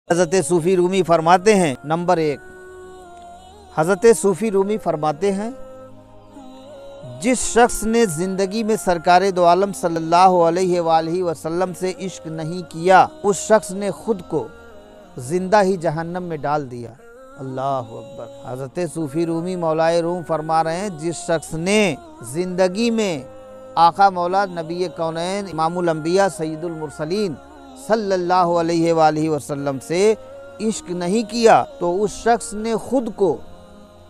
हज़रत सूफ़ी रूमी फरमाते हैं, नंबर 1, हज़रत सूफ़ी रूमी फरमाते हैं, जिस शख्स ने ज़िंदगी में सरकार दो आलम सल्लल्लाहु अलैहि वसल्लम से इश्क नहीं किया, उस शख्स ने खुद को ज़िंदा ही जहन्नम में डाल दिया। अल्लाह अकबर। हज़रत सूफ़ी रूमी मौलाए रूम फरमा रहे हैं, जिस शख्स ने ज़िंदगी में आका मौला नबी कौनैन इमामुल अंबिया सैयदुल मुरसलीन सल्लल्लाहु अलैहि वसल्लम से इश्क नहीं किया, तो उस शख्स ने खुद को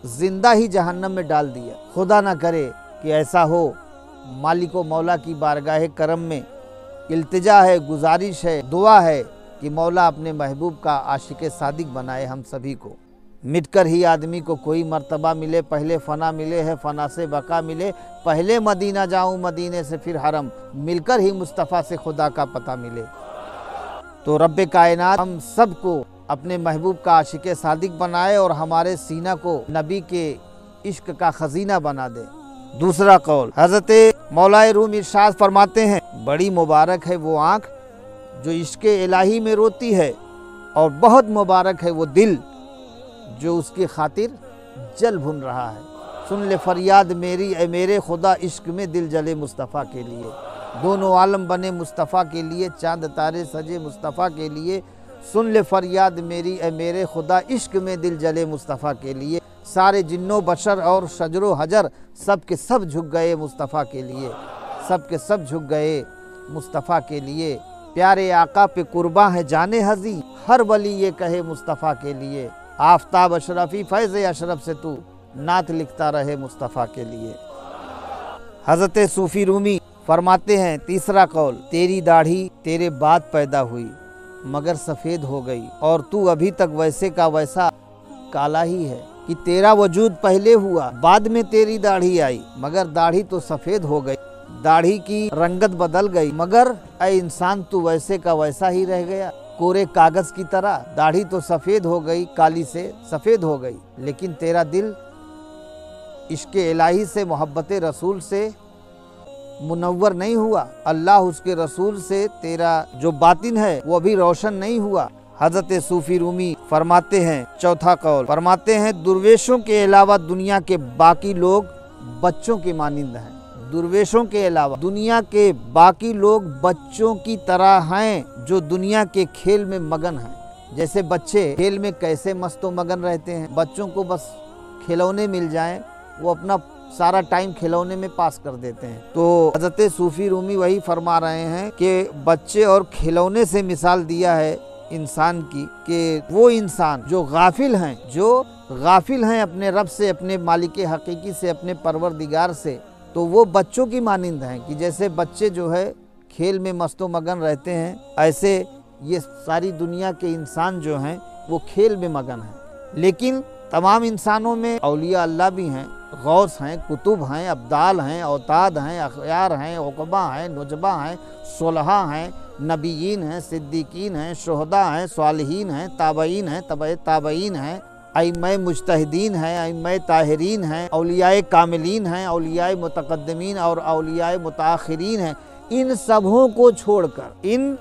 ज़िंदा ही जहन्नम में डाल दिया। खुदा ना करे कि ऐसा हो। मालिको मौला की बारगाह करम में इल्तिजा है, गुजारिश है, दुआ है कि मौला अपने महबूब का आशिक सादिक बनाए हम सभी को। मिटकर ही आदमी को कोई मर्तबा मिले, पहले फ़ना मिले है, फ़ना से बका मिले, पहले मदीना जाऊँ, मदीने से फिर हरम, मिलकर ही मुस्तफ़ा से खुदा का पता मिले। तो रब्बे कायनात हम सबको अपने महबूब का आशिक सादिक बनाए और हमारे सीना को नबी के इश्क का खजीना बना दे। दूसरा कौल, हज़रत मौलाए रूम इरशाद फरमाते हैं, बड़ी मुबारक है वो आँख जो इश्क इलाही में रोती है, और बहुत मुबारक है वो दिल जो उसकी खातिर जल भुन रहा है। सुन ले फरियाद मेरी ए मेरे खुदा, इश्क में दिल जले मुस्तफ़ा के लिए। दोनों आलम बने मुस्तफ़ा के लिए, चांद तारे सजे मुस्तफ़ा के लिए। सुन ले फरियाद मेरी ए मेरे खुदा, इश्क में दिल जले मुस्तफ़ा के लिए। सारे जिन्नो बशर और शजरो हजर सब के सब झुक गए मुस्तफ़ा के लिए, सब के सब झुक गए मुस्तफ़ा के लिए। प्यारे आका पे कुर्बान है जाने हज़ी, हर वली ये कहे मुस्तफ़ा के लिए। आफ़ताब अशरफी फैज़ अशरफ से तू नात लिखता रहे मुस्तफ़ा के लिए। हज़रत सूफ़ी रूमी फरमाते हैं, तीसरा कौल, तेरी दाढ़ी तेरे बाद पैदा हुई मगर सफ़ेद हो गई, और तू अभी तक वैसे का वैसा काला ही है कि तेरा वजूद पहले हुआ, बाद में तेरी दाढ़ी आई, मगर दाढ़ी तो सफ़ेद हो गई। दाढ़ी की रंगत बदल गई, मगर ऐ इंसान तू वैसे का वैसा ही रह गया, कोरे कागज़ की तरह। दाढ़ी तो सफ़ेद हो गई, काली से सफ़ेद हो गई, लेकिन तेरा दिल इश्क इलाही से, मोहब्बत रसूल से मुनव्वर नहीं हुआ। अल्लाह उसके रसूल से तेरा जो बातिन है वो भी रोशन नहीं हुआ। हज़रत सूफ़ी रूमी फरमाते हैं, चौथा कौल फरमाते हैं, दुर्वेशों के अलावा दुनिया के बाकी लोग बच्चों के मानिंद हैं। दुर्वेशों के अलावा दुनिया के बाकी लोग बच्चों की तरह हैं जो दुनिया के खेल में मगन हैं। जैसे बच्चे खेल में कैसे मस्तो मगन रहते हैं, बच्चों को बस खिलौने मिल जाएं, वो अपना सारा टाइम खिलौने में पास कर देते हैं। तो हज़रत सूफ़ी रूमी वही फरमा रहे हैं कि बच्चे और खिलौने से मिसाल दिया है इंसान की, कि वो इंसान जो गाफिल हैं अपने रब से, अपने मालिक हकीकी से, अपने परवरदिगार से, तो वो बच्चों की मानिंद हैं कि जैसे बच्चे जो है खेल में मस्तो मगन रहते हैं, ऐसे ये सारी दुनिया के इंसान जो हैं वो खेल में मगन हैं। लेकिन तमाम इंसानों में औलिया अल्लाह भी हैं, गौस हैं, कुतुब हैं, अब्दाल हैं, औताद हैं, अखयार हैं, उक़बा हैं, नुजबा हैं, सुलहा हैं, नबीयीन हैं, सिद्दीकीन हैं, शुहदा हैं, स्वालिहीन हैं, ताबईन हैं, तबे ताबईन हैं, अइम्मा मुज्तहिदीन हैं, अइम्मा ताहिरीन हैं, औलियाए कामिलीन हैं, औलियाए मुतक़द्दिमीन और औलियाए मुताख़िरीन हैं। इन सबों को छोड़कर, इन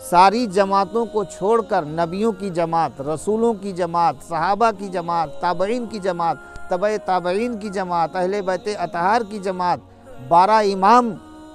सारी जमातों को छोड़कर नबियों की जमात, रसूलों की जमात, सहाबा की जमात, ताबईन की जमात, तबे ताबईन की जमात, अहले बैत अतहार की जमात, 12 इमाम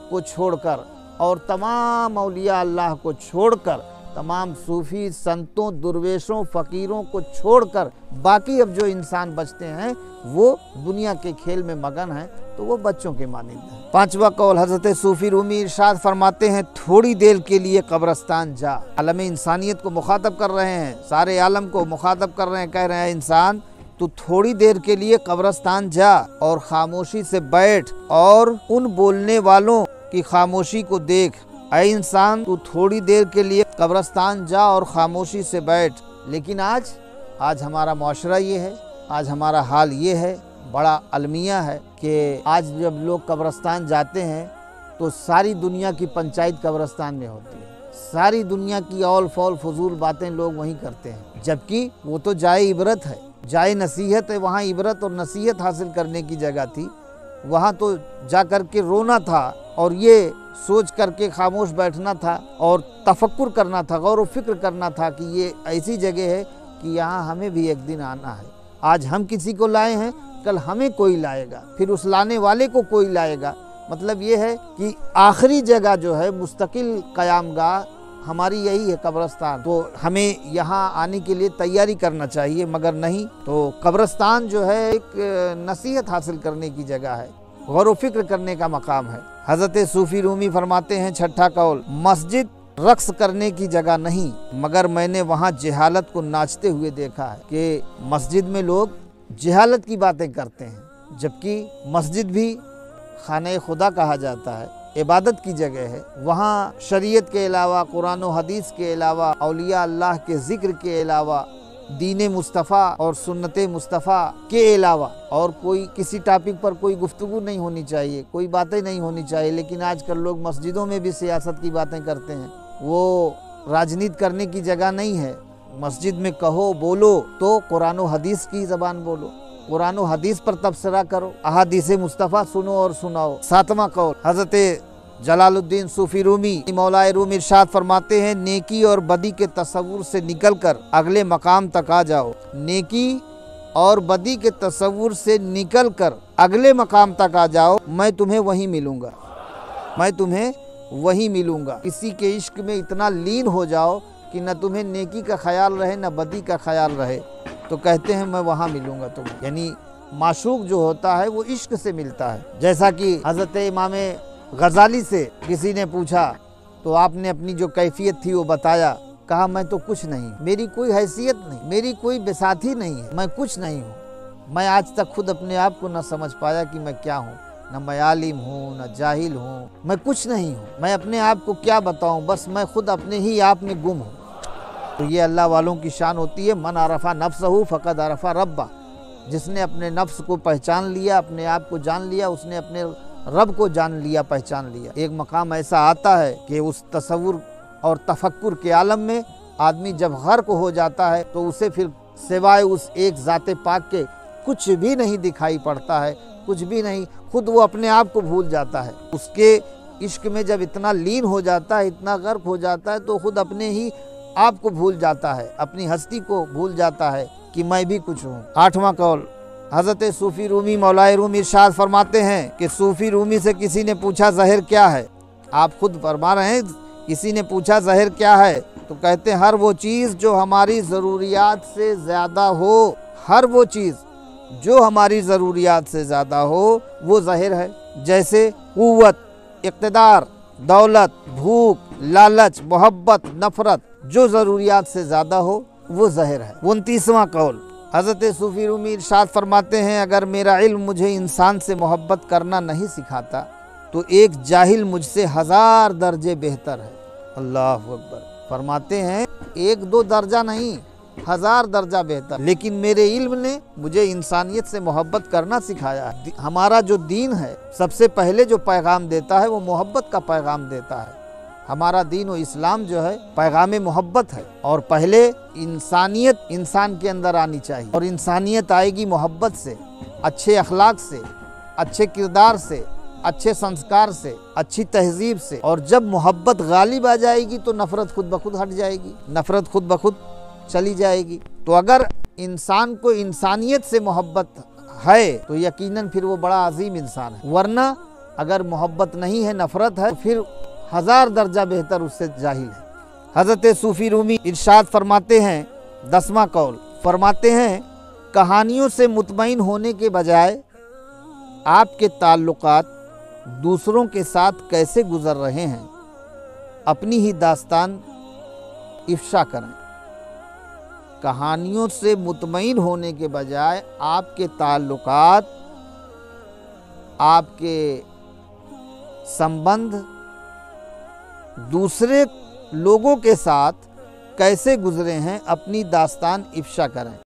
को छोड़कर और तमाम औलिया अल्लाह को छोड़कर, तमाम सूफ़ी संतों, दुर्वेशों, फ़कीरों को छोड़कर बाकी अब जो इंसान बचते हैं वो दुनिया के खेल में मगन हैं, तो वो बच्चों के मानिंद हैं। पांचवा कौल, हज़रत सूफ़ी रूमी इरशाद फरमाते हैं, थोड़ी देर के लिए कब्रस्तान जा। आलम इंसानियत को मुखातब कर रहे हैं, सारे आलम को मुखातब कर रहे हैं, कह रहे हैं इंसान तू थोड़ी देर के लिए कब्रस्तान जा और खामोशी से बैठ और उन बोलने वालों की खामोशी को देख। ऐ इंसान तू थोड़ी देर के लिए कब्रस्तान जा और ख़ामोशी से बैठ। लेकिन आज हमारा माशरा ये है, आज हमारा हाल ये है, बड़ा अलमिया है कि आज जब लोग कब्रस्तान जाते हैं तो सारी दुनिया की पंचायत कब्रस्तान में होती है, सारी दुनिया की औल फौल फजूल बातें लोग वहीं करते हैं, जबकि वो तो जाए इबरत है, जाए नसीहत है। वहाँ इबरत और नसीहत हासिल करने की जगह थी, वहाँ तो जा कर के रोना था और ये सोच करके खामोश बैठना था और तफक्कुर करना था, गौर व फिक्र करना था कि ये ऐसी जगह है कि यहाँ हमें भी एक दिन आना है। आज हम किसी को लाए हैं, कल हमें कोई लाएगा, फिर उस लाने वाले को कोई लाएगा। मतलब ये है कि आखिरी जगह जो है मुस्तकिल क़यामगाह हमारी यही है, कब्रिस्तान। तो हमें यहाँ आने के लिए तैयारी करना चाहिए, मगर नहीं तो कब्रिस्तान जो है एक नसीहत हासिल करने की जगह है, गौर व फिक्र करने का मकाम है। हज़रत सूफ़ी रूमी फरमाते हैं, छठा कौल, मस्जिद रक्स करने की जगह नहीं, मगर मैंने वहाँ जहालत को नाचते हुए देखा है कि मस्जिद में लोग जहालत की बातें करते हैं, जबकि मस्जिद भी खाने खुदा कहा जाता है, इबादत की जगह है। वहाँ शरीयत के अलावा, कुरान व हदीस के अलावा, औलिया अल्लाह के ज़िक्र के अलावा, दीन मुस्तफ़ा और सुन्नत मुस्तफ़ा के अलावा और कोई किसी टॉपिक पर कोई गुफ्तगू नहीं होनी चाहिए, कोई बातें नहीं होनी चाहिए। लेकिन आजकल लोग मस्जिदों में भी सियासत की बातें करते हैं। वो राजनीति करने की जगह नहीं है। मस्जिद में कहो बोलो तो कुरान व हदीस की ज़बान बोलो, कुरान व हदीस पर तबसरा करो, अहादीस मुस्तफ़ा सुनो और सुनाओ। सातवां कौल, हज़रत जलालुद्दीन सूफ़ी रूमी मौलाए रूम इरशाद फरमाते हैं, नेकी और बदी के तसव्वुर से निकलकर अगले मकाम तक आ जाओ। नेकी और बदी के तसव्वुर से निकलकर अगले मकाम तक आ जाओ, मैं तुम्हें वहीं मिलूँगा, मैं तुम्हें वहीं मिलूँगा। किसी के इश्क में इतना लीन हो जाओ कि न तुम्हें नेकी का ख्याल रहे न बदी का ख्याल रहे, तो कहते हैं मैं वहाँ मिलूँगा तुम्हें। यानी माशूक जो होता है वो इश्क से मिलता है। जैसा कि हज़रत इमाम गज़ाली से किसी ने पूछा तो आपने अपनी जो कैफियत थी वो बताया। कहा, मैं तो कुछ नहीं, मेरी कोई हैसियत नहीं, मेरी कोई बिसाती नहीं है, मैं कुछ नहीं हूँ। मैं आज तक खुद अपने आप को न समझ पाया कि मैं क्या हूँ, न मैं आलिम हूँ न जाहिल हूँ, मैं कुछ नहीं हूँ। मैं अपने आप को क्या बताऊँ, बस मैं खुद अपने ही आप में गुम हूँ। तो ये अल्लाह वालों की शान होती है। मन अरफा नफ्सहू फ़क़द अरफा रब्बा, जिसने अपने नफ्स को पहचान लिया, अपने आप को जान लिया, उसने अपने रब को जान लिया, पहचान लिया। एक मकाम ऐसा आता है कि उस तसव्वुर और तफक्कुर के आलम में आदमी जब गर्क हो जाता है तो उसे फिर सिवाय उस एक ज़ाते पाक के कुछ भी नहीं दिखाई पड़ता है, कुछ भी नहीं। खुद वो अपने आप को भूल जाता है। उसके इश्क में जब इतना लीन हो जाता है, इतना गर्क हो जाता है, तो खुद अपने ही आप को भूल जाता है, अपनी हस्ती को भूल जाता है कि मैं भी कुछ हूँ। आठवां कौल, हज़रत सूफ़ी रूमी मौलाए रूम इरशाद फरमाते हैं कि सूफ़ी रूमी से किसी ने पूछा ज़हर क्या है। आप खुद फरमा रहे हैं, किसी ने पूछा ज़हर क्या है, तो कहते हैं हर वो चीज़ जो हमारी ज़रूरियात से ज़्यादा हो, हर वो चीज़ जो हमारी ज़रूरियात से ज़्यादा हो वो ज़हर है। जैसे क़ुव्वत, इक़्तिदार, दौलत, भूख, लालच, मोहब्बत, नफ़रत, जो ज़रूरियात से ज़्यादा हो वो ज़हर है। 29वां कौल, हज़रत सूफ़ी रूमी इरशाद फरमाते हैं, अगर मेरा इल्म मुझे इंसान से मोहब्बत करना नहीं सिखाता तो एक जाहिल मुझसे 1000 दर्जे बेहतर है। अल्लाह अकबर। फरमाते हैं एक दो दर्जा नहीं, 1000 दर्जा बेहतर। लेकिन मेरे इल्म ने मुझे इंसानियत से मोहब्बत करना सिखाया है। हमारा जो दीन है सबसे पहले जो पैगाम देता है वो मोहब्बत का पैगाम देता है। हमारा दीन व इस्लाम जो है पैगाम मोहब्बत है। और पहले इंसानियत इंसान के अंदर आनी चाहिए, और इंसानियत आएगी मोहब्बत से, अच्छे अखलाक से, अच्छे किरदार से, अच्छे संस्कार से, अच्छी तहजीब से। और जब मोहब्बत गालिब आ जाएगी तो नफ़रत खुद ब खुद हट जाएगी, नफ़रत खुद ब खुद चली जाएगी। तो अगर इंसान को इंसानियत से मोहब्बत है तो यकीनन फिर वो बड़ा अजीम इंसान है। वरना अगर मोहब्बत नहीं है, नफ़रत है, तो फिर 1000 दर्जा बेहतर उससे जाहिल है। हज़रत सूफ़ी रूमी इरशाद फरमाते हैं, 10वां कौल, फरमाते हैं कहानियों से मुतमईन होने के बजाय आपके ताल्लुकात दूसरों के साथ कैसे गुजर रहे हैं, अपनी ही दास्तान इफ्शा करें। कहानियों से मुतमईन होने के बजाय आपके ताल्लुकात, आपके संबंध दूसरे लोगों के साथ कैसे गुजरे हैं, अपनी दास्तान इफ्शा करें।